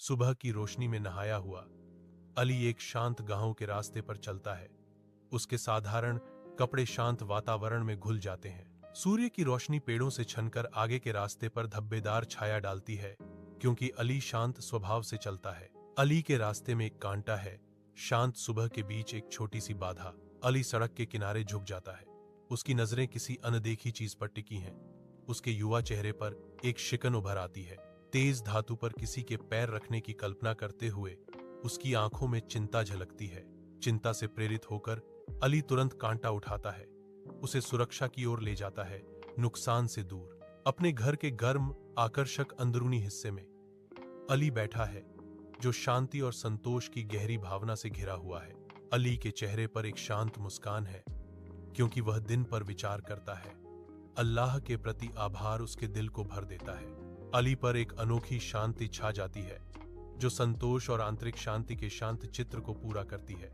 सुबह की रोशनी में नहाया हुआ अली एक शांत गांव के रास्ते पर चलता है। उसके साधारण कपड़े शांत वातावरण में घुल जाते हैं। सूर्य की रोशनी पेड़ों से छनकर आगे के रास्ते पर धब्बेदार छाया डालती है, क्योंकि अली शांत स्वभाव से चलता है। अली के रास्ते में एक कांटा है, शांत सुबह के बीच एक छोटी सी बाधा। अली सड़क के किनारे झुक जाता है। उसकी नजरें किसी अनदेखी चीज पर टिकी हैं। उसके युवा चेहरे पर एक शिकन उभर आती है। तेज धातु पर किसी के पैर रखने की कल्पना करते हुए उसकी आंखों में चिंता झलकती है। चिंता से प्रेरित होकर अली तुरंत कांटा उठाता है, उसे सुरक्षा की ओर ले जाता है, नुकसान से दूर। अपने घर के गर्म आकर्षक अंदरूनी हिस्से में अली बैठा है, जो शांति और संतोष की गहरी भावना से घिरा हुआ है। अली के चेहरे पर एक शांत मुस्कान है, क्योंकि वह दिन पर विचार करता है। अल्लाह के प्रति आभार उसके दिल को भर देता है। अली पर एक अनोखी शांति छा जाती है, जो संतोष और आंतरिक शांति के शांत चित्र को पूरा करती है।